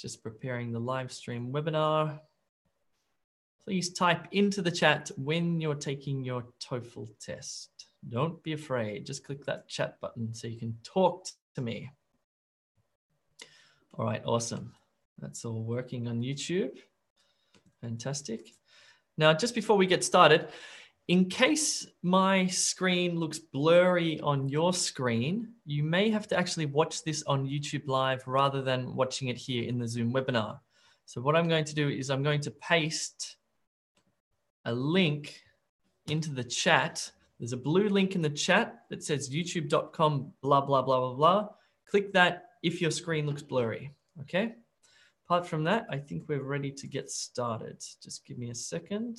just preparing the live stream webinar. Please type into the chat when you're taking your TOEFL test. Don't be afraid. Just click that chat button so you can talk to me. All right, awesome. That's all working on YouTube. Fantastic. Now, just before we get started, in case my screen looks blurry on your screen, you may have to actually watch this on YouTube Live rather than watching it here in the Zoom webinar. So what I'm going to do is I'm going to paste a link into the chat. There's a blue link in the chat that says youtube.com blah, blah, blah, blah, blah. Click that if your screen looks blurry, okay? Apart from that, I think we're ready to get started. Just give me a second.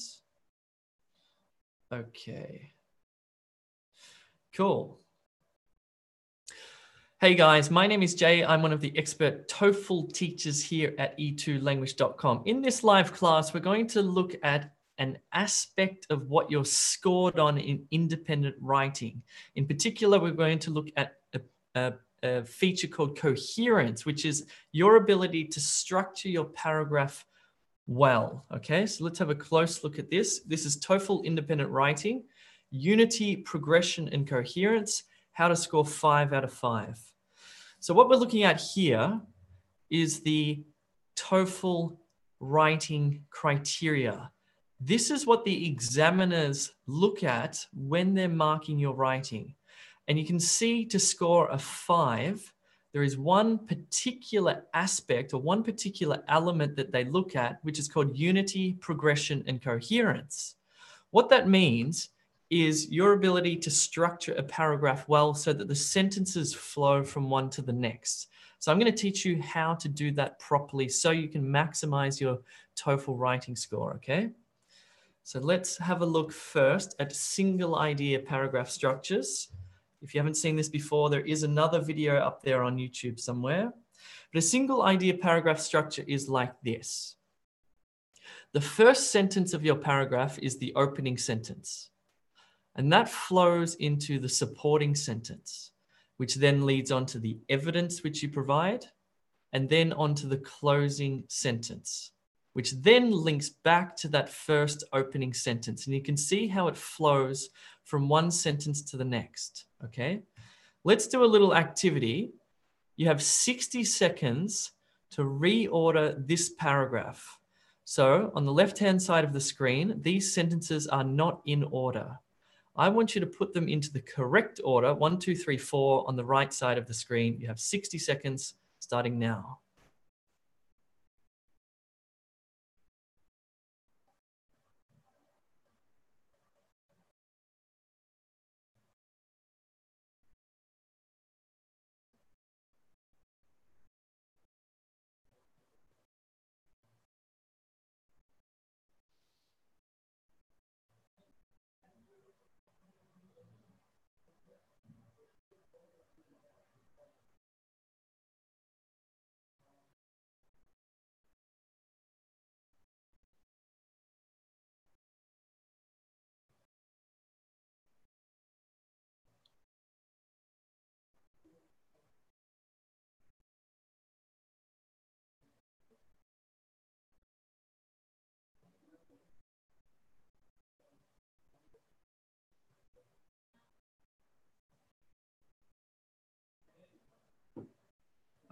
Okay. Cool. Hey guys, my name is Jay. I'm one of the expert TOEFL teachers here at e2language.com. In this live class, we're going to look at an aspect of what you're scored on in independent writing. In particular, we're going to look at a feature called Coherence, which is your ability to structure your paragraph well. Okay, so let's have a close look at this. This is TOEFL independent writing, unity, progression, and coherence, how to score 5 out of 5. So what we're looking at here is the TOEFL writing criteria. This is what the examiners look at when they're marking your writing. And you can see to score a 5, there is one particular aspect or one particular element that they look at, which is called unity, progression, and coherence. What that means is your ability to structure a paragraph well so that the sentences flow from one to the next. So I'm going to teach you how to do that properly so you can maximize your TOEFL writing score, okay? So let's have a look first at single idea paragraph structures. If you haven't seen this before, there is another video up there on YouTube somewhere. But a single idea paragraph structure is like this. The first sentence of your paragraph is the opening sentence. And that flows into the supporting sentence, which then leads on to the evidence which you provide, and then onto the closing sentence, which then links back to that first opening sentence. And you can see how it flows from one sentence to the next, okay? Let's do a little activity. You have 60 seconds to reorder this paragraph. So on the left-hand side of the screen, these sentences are not in order. I want you to put them into the correct order, 1, 2, 3, 4 on the right side of the screen. You have 60 seconds starting now.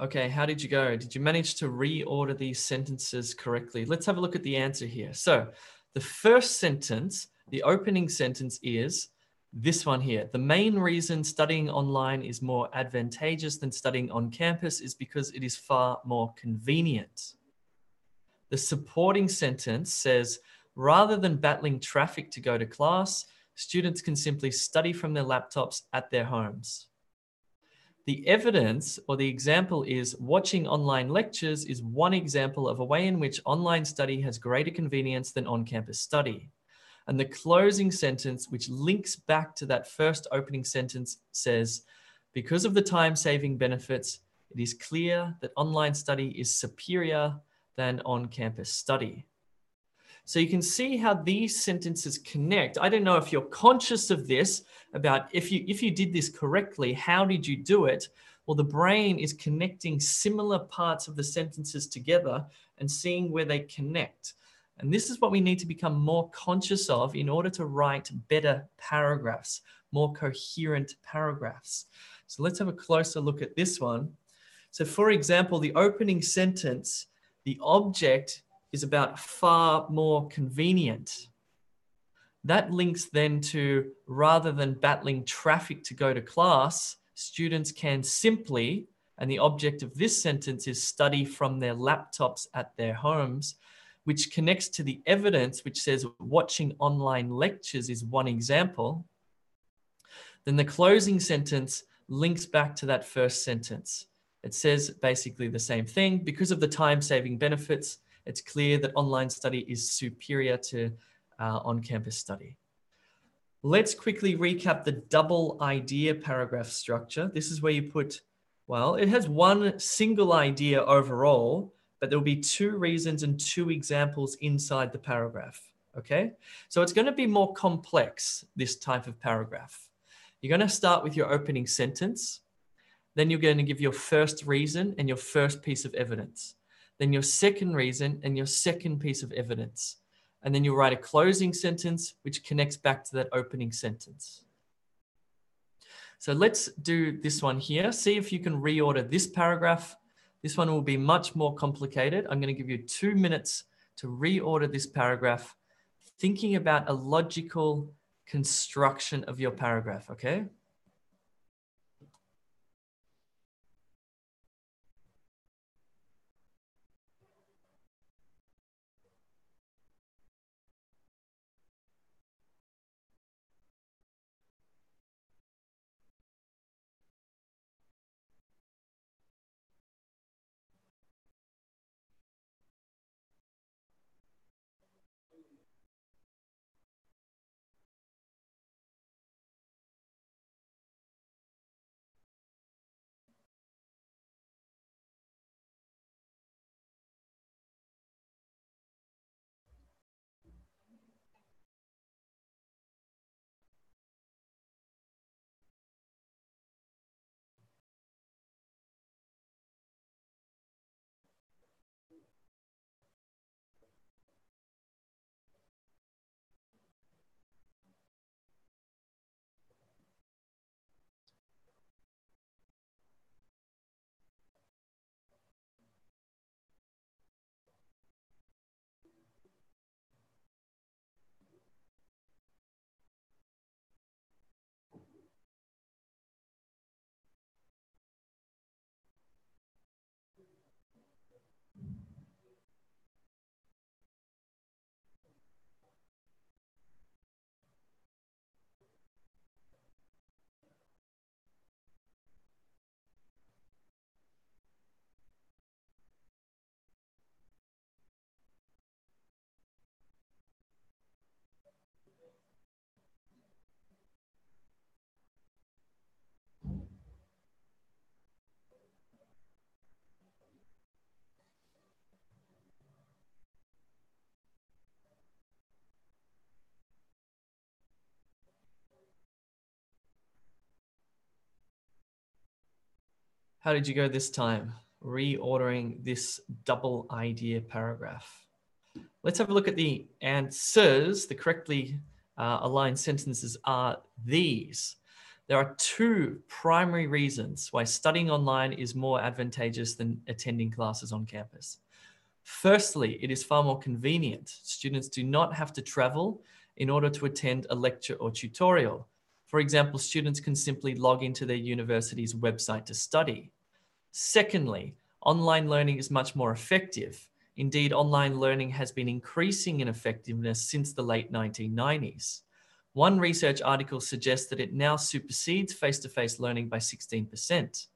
Okay, how did you go? Did you manage to reorder these sentences correctly? Let's have a look at the answer here. So the first sentence, the opening sentence is this one here. The main reason studying online is more advantageous than studying on campus is because it is far more convenient. The supporting sentence says, rather than battling traffic to go to class, students can simply study from their laptops at their homes. The evidence or the example is watching online lectures is one example of a way in which online study has greater convenience than on-campus study. And the closing sentence, which links back to that first opening sentence, says, because of the time-saving benefits, it is clear that online study is superior than on-campus study. So you can see how these sentences connect. I don't know if you're conscious of this, about if you did this correctly, how did you do it? Well, the brain is connecting similar parts of the sentences together and seeing where they connect. And this is what we need to become more conscious of in order to write better paragraphs, more coherent paragraphs. So let's have a closer look at this one. So for example, the opening sentence, the object is about far more convenient. That links then to, rather than battling traffic to go to class, students can simply, and the object of this sentence is study from their laptops at their homes, which connects to the evidence which says watching online lectures is one example. Then the closing sentence links back to that first sentence. It says basically the same thing. Because of the time-saving benefits, it's clear that online study is superior to on-campus study. Let's quickly recap the double idea paragraph structure. This is where you put, well, it has one single idea overall, but there will be two reasons and two examples inside the paragraph, okay? So it's going to be more complex, this type of paragraph. You're going to start with your opening sentence. Then you're going to give your first reason and your first piece of evidence. Then your second reason and your second piece of evidence. And then you'll write a closing sentence which connects back to that opening sentence. So let's do this one here. See if you can reorder this paragraph. This one will be much more complicated. I'm going to give you 2 minutes to reorder this paragraph, thinking about a logical construction of your paragraph, okay? How did you go this time? Reordering this double idea paragraph. Let's have a look at the answers. The correctly aligned sentences are these. There are two primary reasons why studying online is more advantageous than attending classes on campus. Firstly, it is far more convenient. Students do not have to travel in order to attend a lecture or tutorial. For example, students can simply log into their university's website to study. Secondly, online learning is much more effective. Indeed, online learning has been increasing in effectiveness since the late 1990s. One research article suggests that it now supersedes face-to-face learning by 16%.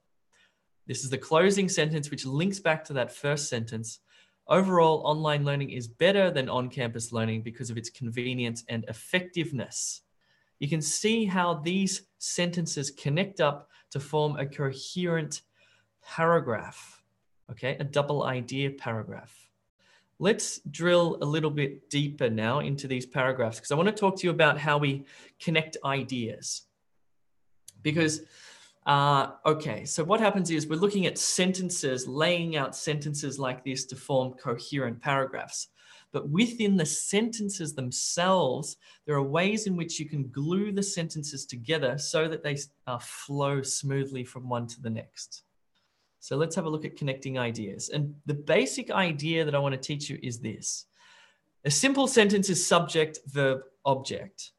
This is the closing sentence which links back to that first sentence. Overall, online learning is better than on-campus learning because of its convenience and effectiveness. You can see how these sentences connect up to form a coherent paragraph, okay? A double idea paragraph. Let's drill a little bit deeper now into these paragraphs because I want to talk to you about how we connect ideas. Because Okay, so what happens is we're looking at sentences, laying out sentences like this to form coherent paragraphs. But within the sentences themselves, there are ways in which you can glue the sentences together so that they flow smoothly from one to the next. So let's have a look at connecting ideas. And the basic idea that I want to teach you is this. A simple sentence is subject, verb, object.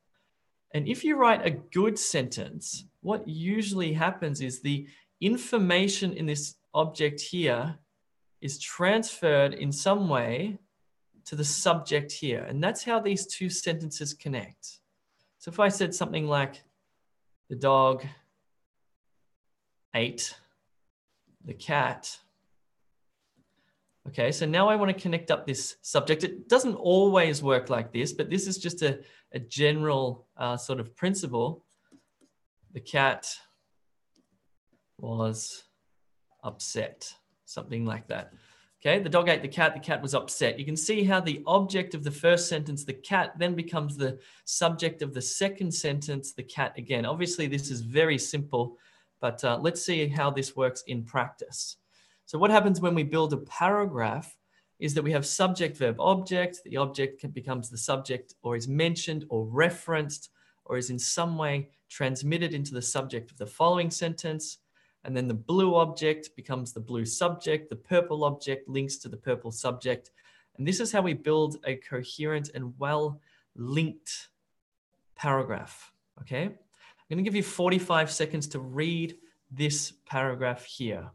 And if you write a good sentence, what usually happens is the information in this object here is transferred in some way to the subject here. And that's how these two sentences connect. So if I said something like, the dog ate the cat. Okay, so now I want to connect up this subject. It doesn't always work like this, but this is just a general sort of principle. The cat was upset, something like that. Okay, the dog ate the cat was upset. You can see how the object of the first sentence, the cat, then becomes the subject of the second sentence, the cat again. Obviously, this is very simple, but let's see how this works in practice. So what happens when we build a paragraph is that we have subject, verb, object. The object becomes the subject or is mentioned or referenced or is in some way transmitted into the subject of the following sentence. And then the blue object becomes the blue subject. The purple object links to the purple subject. And this is how we build a coherent and well-linked paragraph, okay? I'm going to give you 45 seconds to read this paragraph here.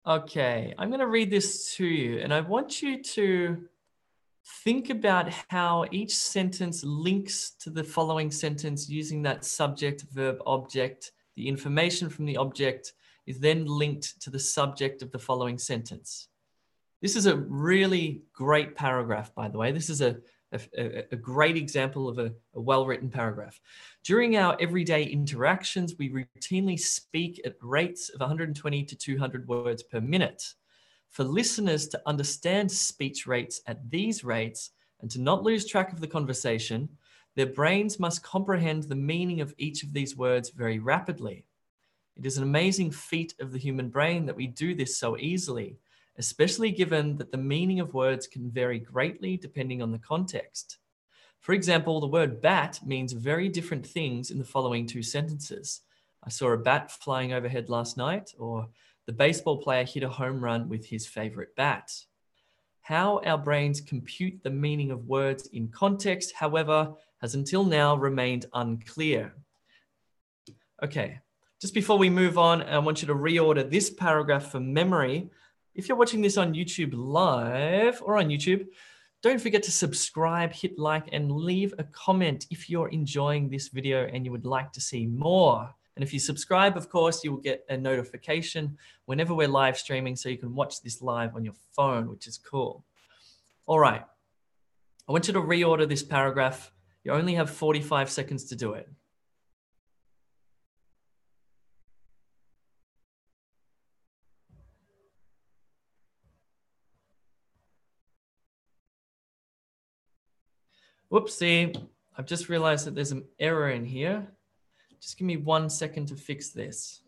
Okay, I'm going to read this to you, and I want you to think about how each sentence links to the following sentence using that subject, verb, object. The information from the object is then linked to the subject of the following sentence. This is a really great paragraph, by the way. This is a great example of a well-written paragraph. During our everyday interactions, we routinely speak at rates of 120 to 200 words per minute. For listeners to understand speech rates at these rates and to not lose track of the conversation, their brains must comprehend the meaning of each of these words very rapidly. It is an amazing feat of the human brain that we do this so easily, especially given that the meaning of words can vary greatly depending on the context. For example, the word bat means very different things in the following two sentences. I saw a bat flying overhead last night, or the baseball player hit a home run with his favorite bat. How our brains compute the meaning of words in context, however, has until now remained unclear. Okay, just before we move on, I want you to reorder this paragraph from memory. If you're watching this on YouTube live or on YouTube, don't forget to subscribe, hit like, and leave a comment if you're enjoying this video and you would like to see more. And if you subscribe, of course, you will get a notification whenever we're live streaming, so you can watch this live on your phone, which is cool. All right. I want you to reorder this paragraph. You only have 45 seconds to do it. Whoopsie, I've just realized that there's an error in here. Just give me 1 second to fix this.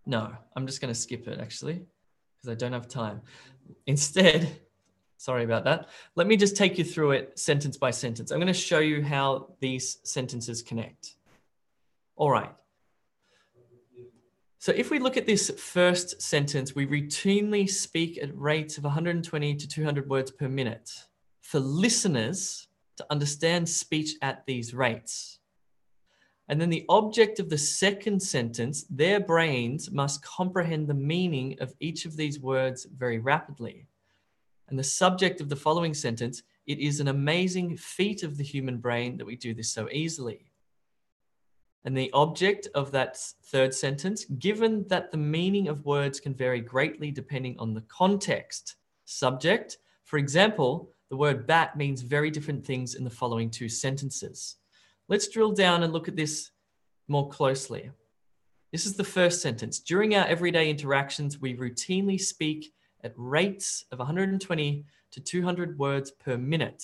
No, I'm just going to skip it actually, because I don't have time. Instead, sorry about that. Let me just take you through it sentence by sentence. I'm going to show you how these sentences connect. All right. So if we look at this first sentence, we routinely speak at rates of 120 to 200 words per minute. For listeners, to understand speech at these rates. And then the object of the second sentence, their brains must comprehend the meaning of each of these words very rapidly. And the subject of the following sentence, it is an amazing feat of the human brain that we do this so easily. And the object of that third sentence, given that the meaning of words can vary greatly depending on the context. Subject, for example, the word bat means very different things in the following two sentences. Let's drill down and look at this more closely. This is the first sentence. During our everyday interactions, we routinely speak at rates of 120 to 200 words per minute.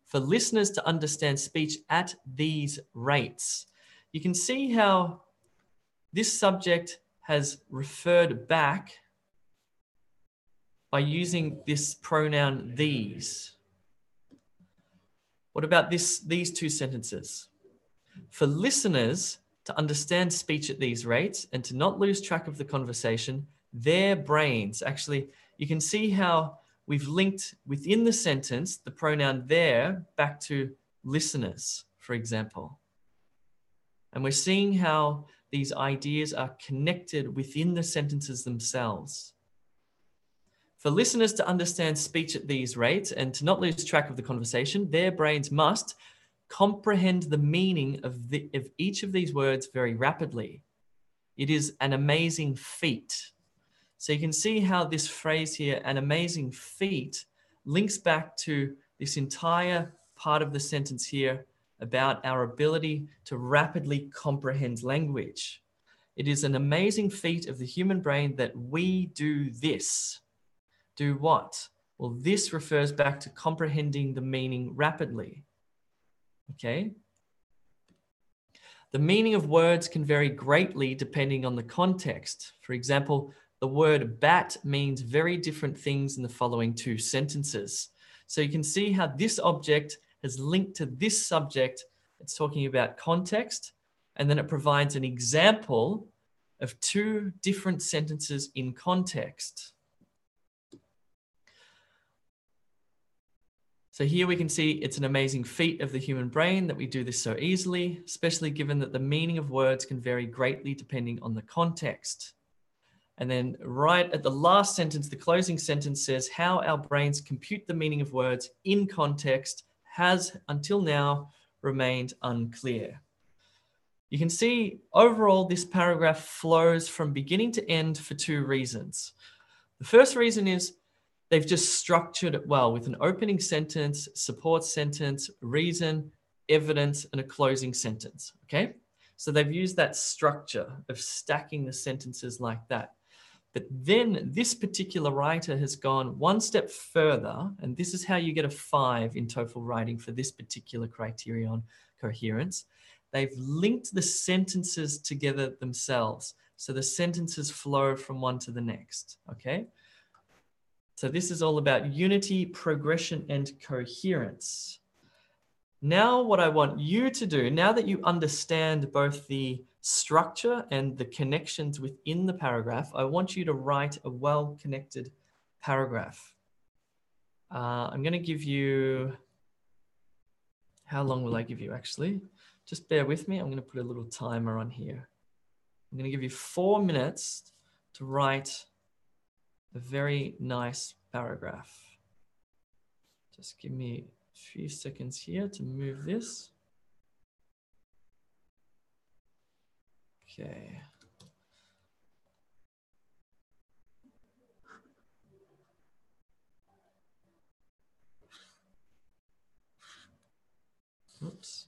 For listeners to understand speech at these rates, you can see how this subject has referred back by using this pronoun these. What about these two sentences? For listeners to understand speech at these rates and to not lose track of the conversation, their brains, actually, you can see how we've linked within the sentence the pronoun their back to listeners, for example. And we're seeing how these ideas are connected within the sentences themselves. For listeners to understand speech at these rates and to not lose track of the conversation, their brains must comprehend the meaning of each of these words very rapidly. It is an amazing feat. So you can see how this phrase here, an amazing feat, links back to this entire part of the sentence here about our ability to rapidly comprehend language. It is an amazing feat of the human brain that we do this. Do what? Well, this refers back to comprehending the meaning rapidly. Okay? The meaning of words can vary greatly depending on the context. For example, the word bat means very different things in the following two sentences. So you can see how this object has linked to this subject. It's talking about context, and then it provides an example of two different sentences in context. So here we can see it's an amazing feat of the human brain that we do this so easily, especially given that the meaning of words can vary greatly depending on the context. And then right at the last sentence, the closing sentence says how our brains compute the meaning of words in context has until now remained unclear. You can see overall this paragraph flows from beginning to end for two reasons. The first reason is they've just structured it well with an opening sentence, support sentence, reason, evidence, and a closing sentence, okay? So they've used that structure of stacking the sentences like that. But then this particular writer has gone one step further, and this is how you get a 5 in TOEFL writing for this particular criterion, coherence. They've linked the sentences together themselves. So the sentences flow from one to the next, okay? So this is all about unity, progression, and coherence. Now what I want you to do, now that you understand both the structure and the connections within the paragraph, I want you to write a well-connected paragraph. I'm going to give you, how long will I give you actually? Just bear with me. I'm going to put a little timer on here. I'm going to give you 4 minutes to write a very nice paragraph. Just give me a few seconds here to move this. Okay. Oops.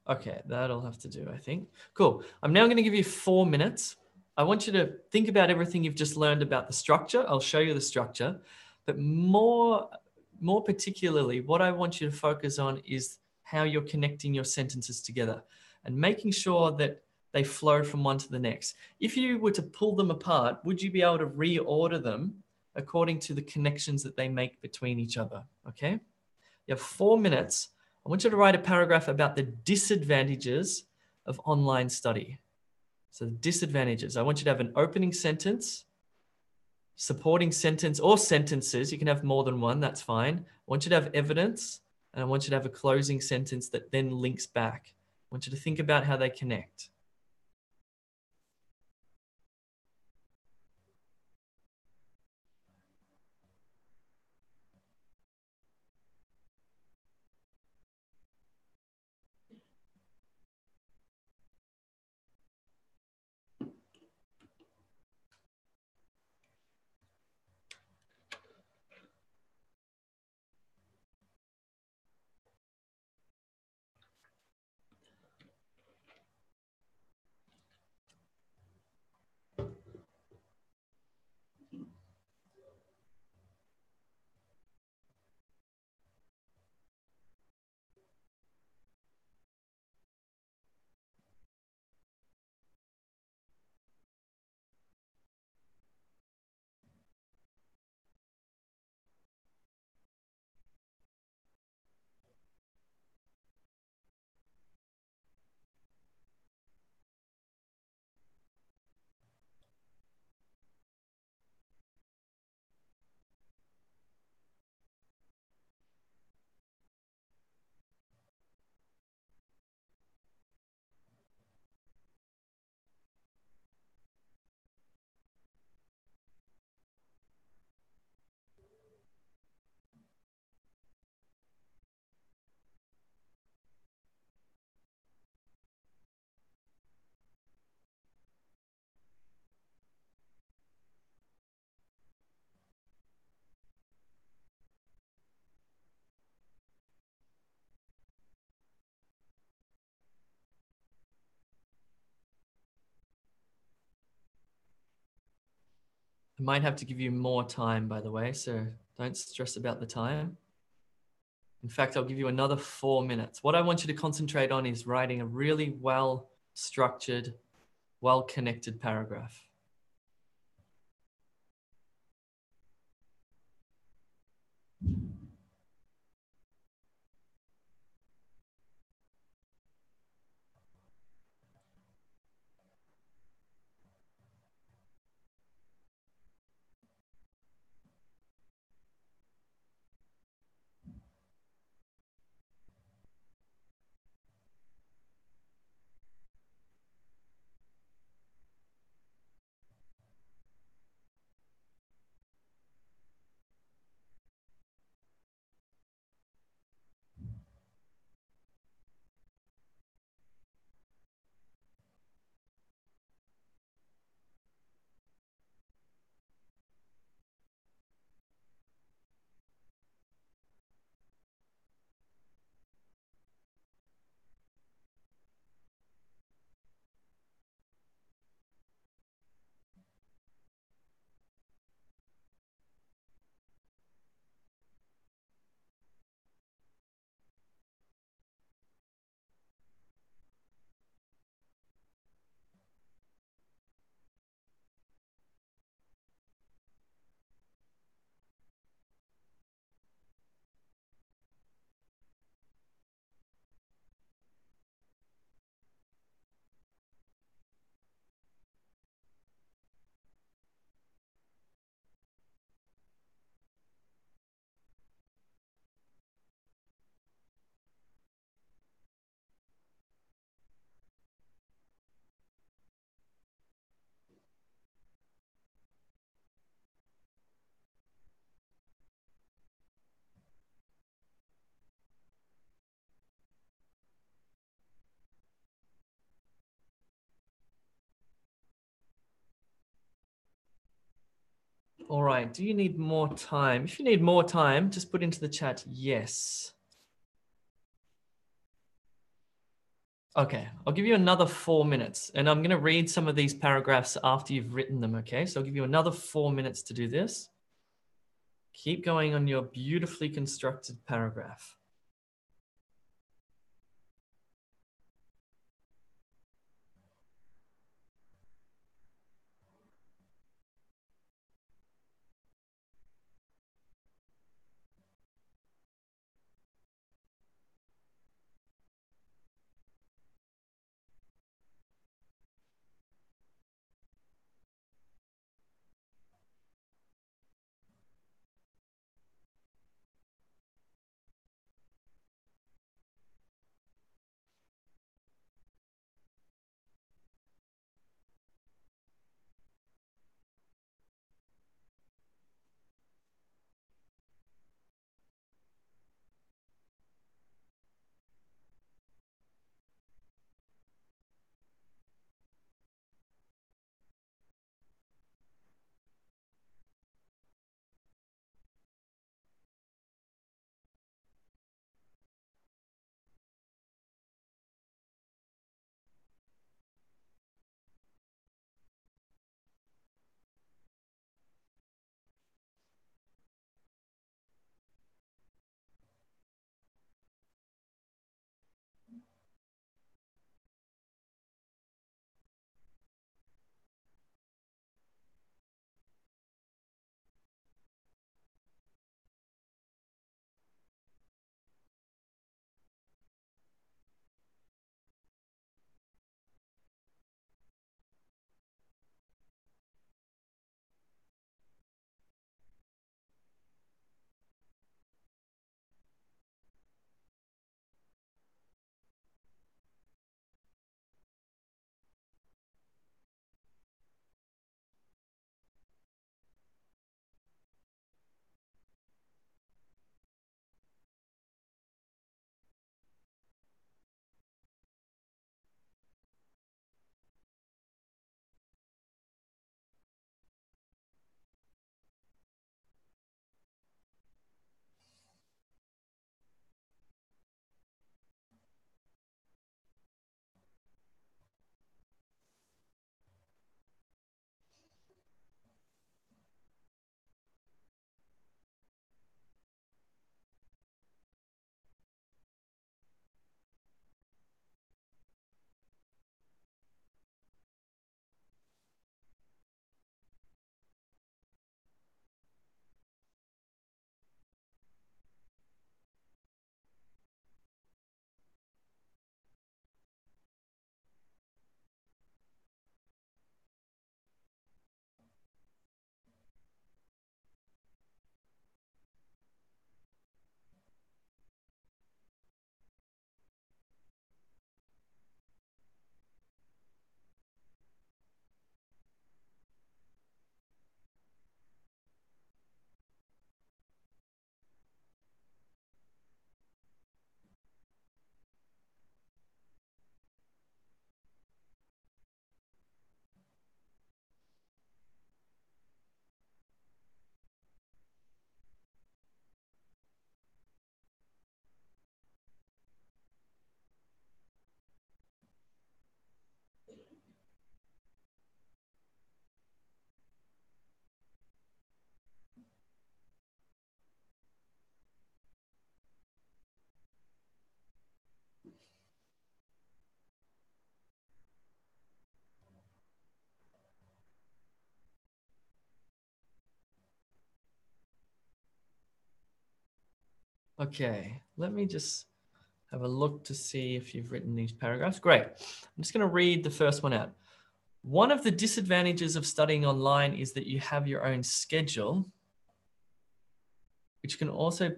Okay, that'll have to do, I think. Cool. I'm now going to give you 4 minutes. I want you to think about everything you've just learned about the structure. I'll show you the structure, but more particularly, what I want you to focus on is how you're connecting your sentences together and making sure that they flow from one to the next. If you were to pull them apart, would you be able to reorder them according to the connections that they make between each other? Okay. You have 4 minutes. I want you to write a paragraph about the disadvantages of online study. So the disadvantages. I want you to have an opening sentence, supporting sentence or sentences. You can have more than one, that's fine. I want you to have evidence, and I want you to have a closing sentence that then links back. I want you to think about how they connect. I might have to give you more time, by the way, so don't stress about the time. In fact, I'll give you another 4 minutes. What I want you to concentrate on is writing a really well-structured, well-connected paragraph. All right, do you need more time? If you need more time, just put into the chat, yes. Okay, I'll give you another 4 minutes, and I'm gonna read some of these paragraphs after you've written them, okay? So I'll give you another 4 minutes to do this. Keep going on your beautifully constructed paragraph. Okay, let me just have a look to see if you've written these paragraphs. Great. I'm just going to read the first one out. One of the disadvantages of studying online is that you have your own schedule, which can also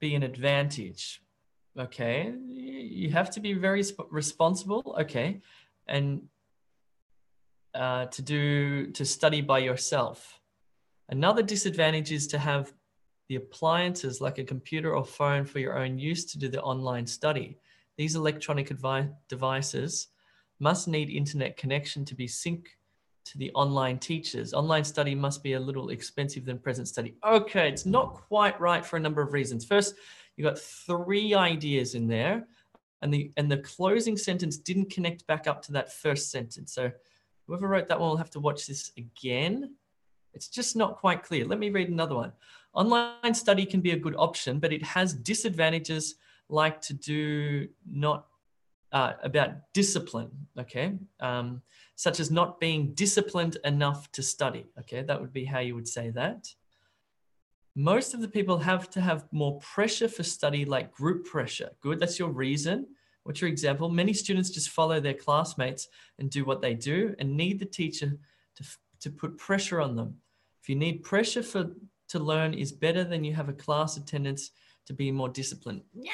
be an advantage. Okay, you have to be very responsible. Okay, and to study by yourself. Another disadvantage is to have the appliances like a computer or phone for your own use to do the online study. These electronic devices must need internet connection to be synced to the online teachers. Online study must be a little expensive than present study. Okay, it's not quite right for a number of reasons. First, you got 3 ideas in there, and the closing sentence didn't connect back up to that first sentence. So whoever wrote that one will have to watch this again. It's just not quite clear. Let me read another one. Online study can be a good option, but it has disadvantages like to do not about discipline, okay? Such as not being disciplined enough to study, okay? That would be how you would say that. Most of the people have to have more pressure for study, like group pressure. Good, that's your reason. What's your example? Many students just follow their classmates and do what they do and need the teacher to put pressure on them. If you need pressure to learn is better than you have a class attendance to be more disciplined. Yeah,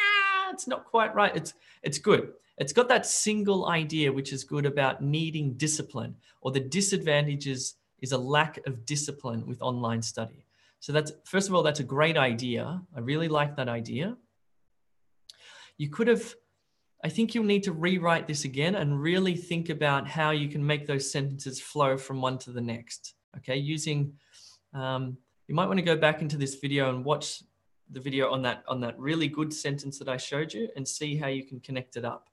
it's not quite right. It's good. It's got that single idea, which is good about needing discipline, or the disadvantages is a lack of discipline with online study. So that's, first of all, that's a great idea. I really like that idea. You could have, I think you'll need to rewrite this again and really think about how you can make those sentences flow from one to the next. Okay, using, you might want to go back into this video and watch the video on that really good sentence that I showed you and see how you can connect it up.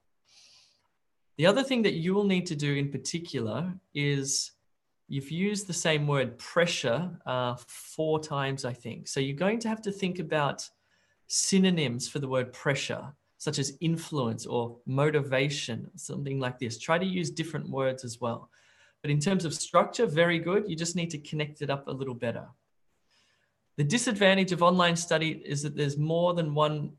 The other thing that you will need to do in particular is you've used the same word pressure 4 times, I think. So you're going to have to think about synonyms for the word pressure, such as influence or motivation, something like this. Try to use different words as well. But in terms of structure, very good. You just need to connect it up a little better. The disadvantage of online study is that there's more than one.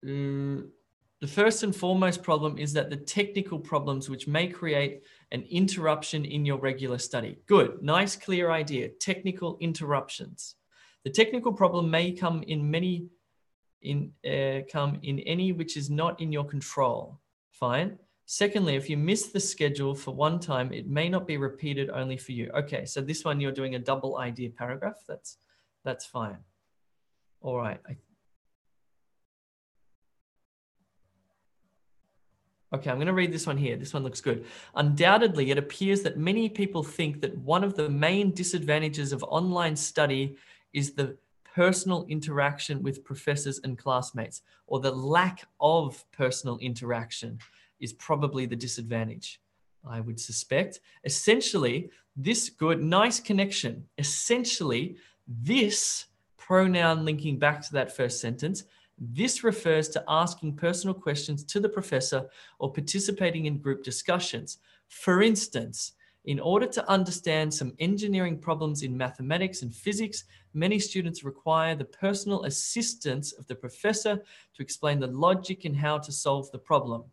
The first and foremost problem is that the technical problems which may create an interruption in your regular study. Good, nice, clear idea. Technical interruptions. The technical problem may come in any which is not in your control. Fine. Secondly, if you miss the schedule for one time, it may not be repeated only for you. Okay, so this one you're doing a double idea paragraph. That's fine. All right. Okay, I'm going to read this one here. This one looks good. Undoubtedly, it appears that many people think that one of the main disadvantages of online study is the personal interaction with professors and classmates, or the lack of personal interaction is probably the disadvantage, I would suspect. Essentially, this good, nice connection. Essentially, this pronoun linking back to that first sentence, this refers to asking personal questions to the professor or participating in group discussions. For instance, in order to understand some engineering problems in mathematics and physics, many students require the personal assistance of the professor to explain the logic and how to solve the problem.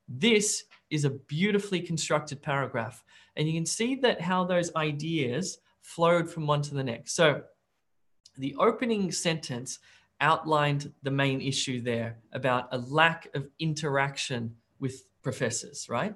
This is a beautifully constructed paragraph, and you can see that how those ideas flowed from one to the next. So the opening sentence outlined the main issue there about a lack of interaction with professors, right?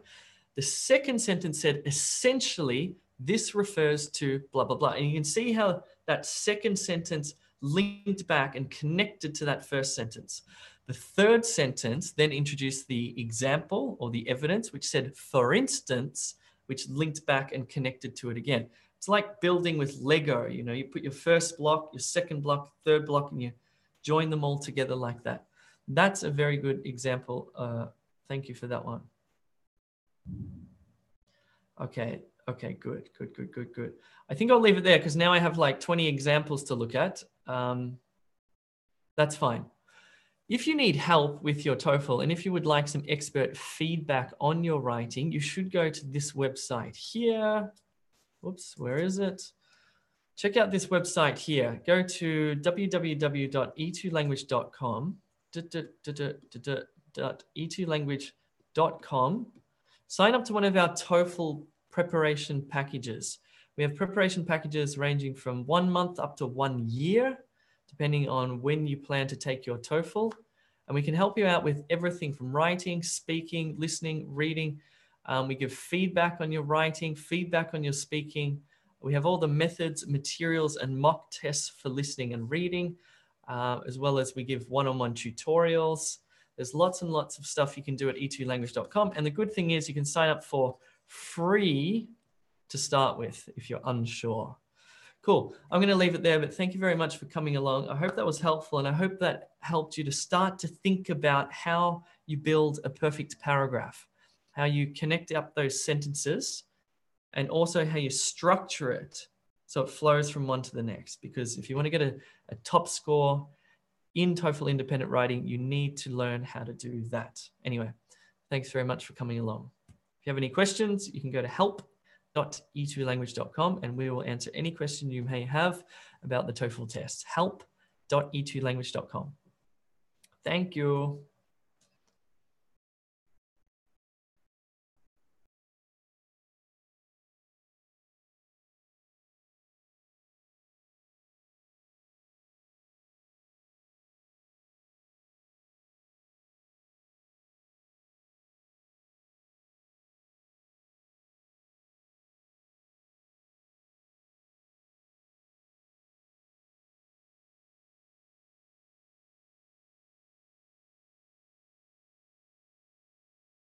The second sentence said, essentially, this refers to blah, blah, blah. And you can see how that second sentence linked back and connected to that first sentence. The third sentence then introduced the example or the evidence, which said, for instance, which linked back and connected to it again. It's like building with Lego. You know, you put your first block, your second block, third block, and you join them all together like that. That's a very good example. Thank you for that one. Okay, good. I think I'll leave it there because now I have like 20 examples to look at. That's fine. If you need help with your TOEFL and if you would like some expert feedback on your writing, you should go to this website here. Oops, where is it? Check out this website here. Go to www.e2language.com, e2language.com. Sign up to one of our TOEFL preparation packages. We have preparation packages ranging from 1 month up to 1 year, depending on when you plan to take your TOEFL. And we can help you out with everything from writing, speaking, listening, reading. We give feedback on your writing, feedback on your speaking. We have all the methods, materials, and mock tests for listening and reading, as well as we give one-on-one tutorials. There's lots and lots of stuff you can do at e2language.com. And the good thing is you can sign up for free to start with if you're unsure. Cool. I'm going to leave it there, but thank you very much for coming along. I hope that was helpful, and I hope that helped you to start to think about how you build a perfect paragraph, how you connect up those sentences, and also how you structure it so it flows from one to the next. Because if you want to get a top score in TOEFL independent writing, you need to learn how to do that. Anyway, thanks very much for coming along. If you have any questions, you can go to help.e2language.com and we will answer any question you may have about the TOEFL test. help.e2language.com. Thank you.